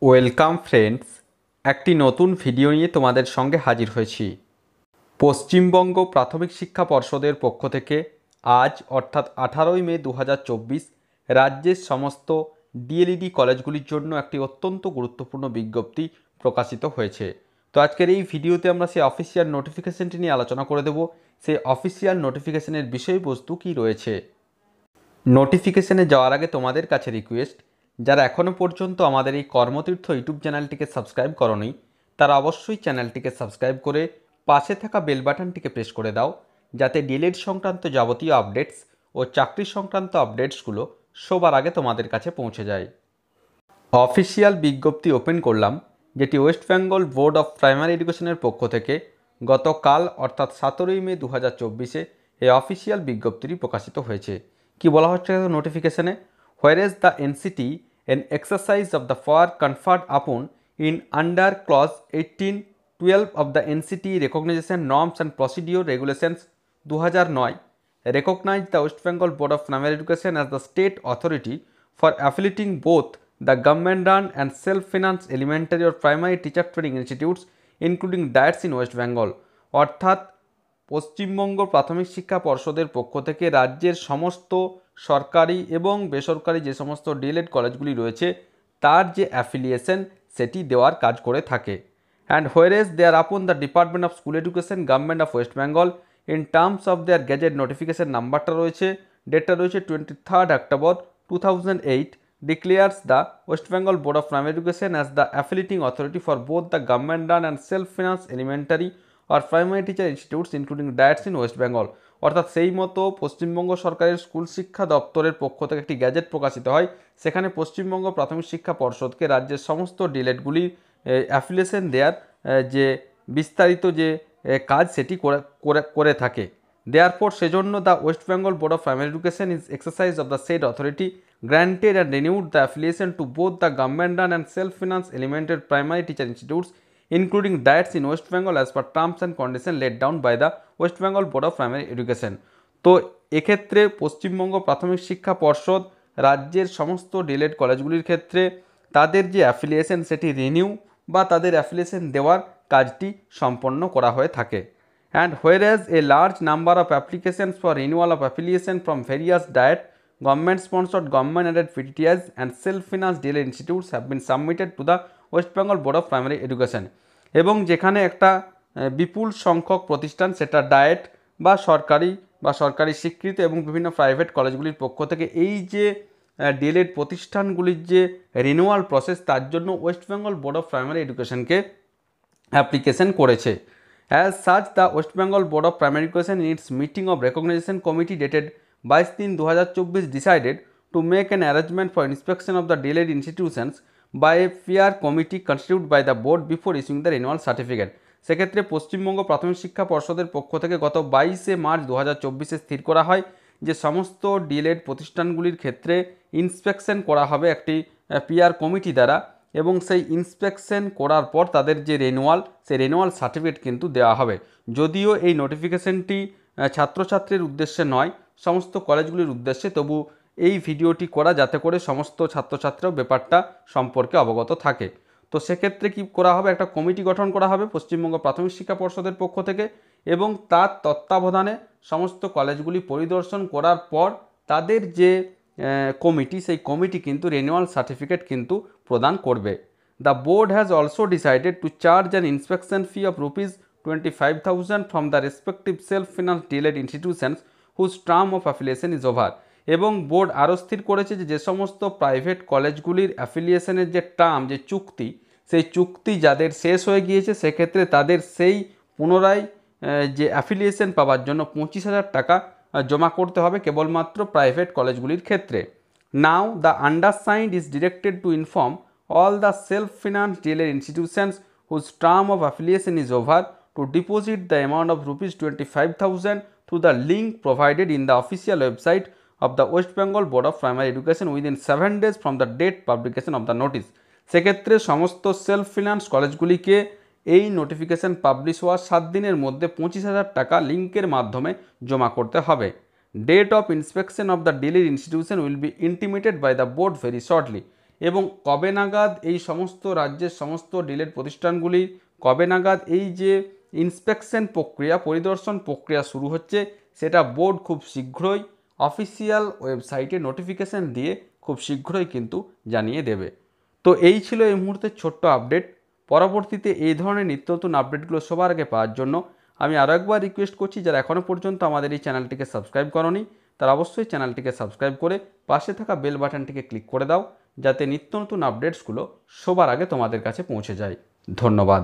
Welcome friends, একটি নতুন video নিয়ে তোমাদের সঙ্গে হাজির হয়েছি। পশ্চিমবঙ্গ প্রাথমিক শিক্ষা পর্ষদের পক্ষ থেকে আজ অর্থাৎ 18ই মে 2024 রাজ্যের সমস্ত ডিএলইডি কলেজগুলির জন্য একটি অত্যন্ত গুরুত্বপূর্ণ বিজ্ঞপ্তি প্রকাশিত হয়েছে। তো আজকের এই ভিডিওতে আমরা সেই অফিসিয়াল নোটিফিকেশনটি নিয়ে আলোচনা করে দেব। সেই অফিসিয়াল নোটিফিকেশনের বিষয়বস্তু কী রয়েছে। নোটিফিকেশনে যাওয়ার আগে তোমাদের কাছে রিকোয়েস্ট, যারা এখনও পর্যন্ত আমাদের এই কর্মতীর্থ ইউটিউব চ্যানেলটিকে সাবস্ক্রাইব করনি তারা অবশ্যই চ্যানেলটিকে সাবস্ক্রাইব করে পাশে থাকা বেল বাটনটিকে প্রেস করে দাও, যাতে ডিএলইড সংক্রান্ত যাবতীয় আপডেটস ও চাকরি সংক্রান্ত আপডেটসগুলো সবার আগে তোমাদের কাছে পৌঁছে যায়। অফিসিয়াল বিজ্ঞপ্তি ওপেন করলাম, যেটি West Bengal board of primary এডুকেশনের পক্ষ থেকে গতকাল অর্থাৎ 17ই মে 2024 এই অফিসিয়াল বিজ্ঞপ্তিটি প্রকাশিত হয়েছে। কি বলা হচ্ছে নোটিফিকেশনে? Whereas the NCTE in exercise of the power conferred upon in under clause 18(12) of the NCTE recognition norms and procedure regulations 2009 recognize the West Bengal Board of Primary Education as the state authority for affiliating both the government-run and self-finance elementary or primary teacher training institutes including DIETs in West Bengal। অর্থাৎ পশ্চিমবঙ্গ প্রাথমিক শিক্ষা পর্ষদের পক্ষ থেকে রাজ্যের সমস্ত সরকারি এবং বেসরকারি যে সমস্ত ডিএলএড কলেজগুলি রয়েছে তার যে অ্যাফিলিয়েশন সেটি দেওয়ার কাজ করে থাকে। And whereas there upon the department of school education government of West Bengal in terms of their gazette notification নাম্বারটা রয়েছে, ডেটটা রয়েছে 23 October 2008, declares the West Bengal Board of Primary Education as the affiliating authority for both the government-run and self-finance elementary or primary teacher institutes including DIETs in West Bengal। অর্থাৎ সেই মতো পশ্চিমবঙ্গ সরকারের school শিক্ষা দপ্তরের পক্ষ থেকে একটি গ্যাজেট প্রকাশিত হয়, সেখানে পশ্চিমবঙ্গ প্রাথমিক শিক্ষা পর্ষদকে রাজ্যের সমস্ত ডিএলএডগুলির অ্যাফিলিয়েশন দেওয়ার যে বিস্তারিত যে কাজ সেটি করে থাকে। দেয়ারপর সেজন্য the West Bengal board of primary education is exercise of the shed authority granted and renewed the affiliation to both the government-run and self-finance elementary primary teacher institutes including DIETs in West Bengal as per terms and conditions laid down by the West Bengal Board of Primary Education। তো এক্ষেত্রে পশ্চিমবঙ্গ প্রাথমিক শিক্ষা পর্ষদ রাজ্যের সমস্ত D.El.Ed কলেজগুলির ক্ষেত্রে তাদের যে অ্যাফিলিয়েশন সেটি রিনিউ বা তাদের অ্যাফিলিয়েশন দেওয়ার কাজটি সম্পন্ন করা হয়ে থাকে। And whereas a large number of applications for renewal of affiliation from various DIET, government-sponsored, government-aided PTTIs and self-financed DLED institutes have been submitted to the West Bengal Board of Primary Education। এবং যেখানে একটা বিপুল সংখ্যক প্রতিষ্ঠান, সেটা diet বা সরকারি স্বীকৃত এবং বিভিন্ন প্রাইভেট কলেজগুলির পক্ষ থেকে এই যে ডিএলএড প্রতিষ্ঠানগুলির যে রিনিউয়াল প্রসেস তার জন্য West Bengal board of primary এডুকেশনকে অ্যাপ্লিকেশন করেছে। As such, the West Bengal Board of Primary Education in its meeting of recognition committee dated 22/3/2024 decided to make an arrangement for inspection of the DLED institutions by a peer committee constituted by the board before issuing the renewal certificate। সেক্ষেত্রে পশ্চিমবঙ্গ প্রাথমিক শিক্ষা পর্ষদের পক্ষ থেকে গত 22শে March 2024 স্থির করা হয় যে সমস্ত ডিএলএড প্রতিষ্ঠানগুলির ক্ষেত্রে ইন্সপেকশন করা হবে একটি পিআর কমিটি দ্বারা, এবং সেই ইন্সপেকশন করার পর তাদের যে সেই রেনুয়াল সার্টিফিকেট কিন্তু দেওয়া হবে। যদিও এই নোটিফিকেশনটি ছাত্রছাত্রীর উদ্দেশ্যে নয়, সমস্ত কলেজগুলির উদ্দেশ্যে, তবু এই ভিডিওটি করা যাতে করে সমস্ত ছাত্রছাত্রীরাও ব্যাপারটা সম্পর্কে অবগত থাকে। তো সেক্ষেত্রে কী করা হবে, একটা কমিটি গঠন করা হবে পশ্চিমবঙ্গ প্রাথমিক শিক্ষা পর্ষদের পক্ষ থেকে, এবং তার তত্ত্বাবধানে সমস্ত কলেজগুলি পরিদর্শন করার পর তাদের যে কমিটি, সেই কমিটি কিন্তু রেনুয়াল সার্টিফিকেট কিন্তু প্রদান করবে। The board has also decided to charge an inspection fee of ₹25,000 from the respective self finance DElEd institutions whose term of affiliation is over. এবং বোর্ড আরও স্থির করেছে যে সমস্ত প্রাইভেট কলেজগুলির অ্যাফিলিয়েশনের যে টার্ম, যে চুক্তি, সেই চুক্তি যাদের শেষ হয়ে গিয়েছে সেক্ষেত্রে তাদের সেই পুনরায় যে অ্যাফিলিয়েশন পাওয়ার জন্য 25,000 টাকা জমা করতে হবে কেবলমাত্র প্রাইভেট কলেজগুলির ক্ষেত্রে। Now the undersigned is directed to inform all the self-financed DLED institutions whose term of affiliation is over to deposit the amount of ₹25,000 through the link provided in the official website of the West Bengal Board of Primary Education within 7 days from the date publication of the notice। সেক্ষেত্রে সমস্ত self finance কলেজগুলিকে এই notification publish হওয়ার 7 দিনের মধ্যে 25,000 টাকা লিঙ্কের মাধ্যমে জমা করতে হবে। Date of inspection of the DElEd institution will be intimated by the board very shortly. এবং কবে নাগাদ এই সমস্ত রাজ্যের সমস্ত ডিলেড প্রতিষ্ঠানগুলি কবে নাগাদ এই যে ইন্সপেকশন প্রক্রিয়া পরিদর্শন প্রক্রিয়া শুরু হচ্ছে সেটা বোর্ড খুব শীঘ্রই অফিসিয়াল ওয়েবসাইটে নোটিফিকেশান দিয়ে খুব শীঘ্রই কিন্তু জানিয়ে দেবে। তো এই ছিল এই মুহূর্তের ছোট্ট আপডেট। পরবর্তীতে এই ধরনের নিত্য নতুন আপডেটগুলো সবার আগে পাওয়ার জন্য আমি আরও একবার রিকোয়েস্ট করছি, যারা এখনও পর্যন্ত আমাদের এই চ্যানেলটিকে সাবস্ক্রাইব করোনি তারা অবশ্যই চ্যানেলটিকে সাবস্ক্রাইব করে পাশে থাকা বেল বাটনটিকে ক্লিক করে দাও, যাতে নিত্য নতুন আপডেটসগুলো সবার আগে তোমাদের কাছে পৌঁছে যায়। ধন্যবাদ।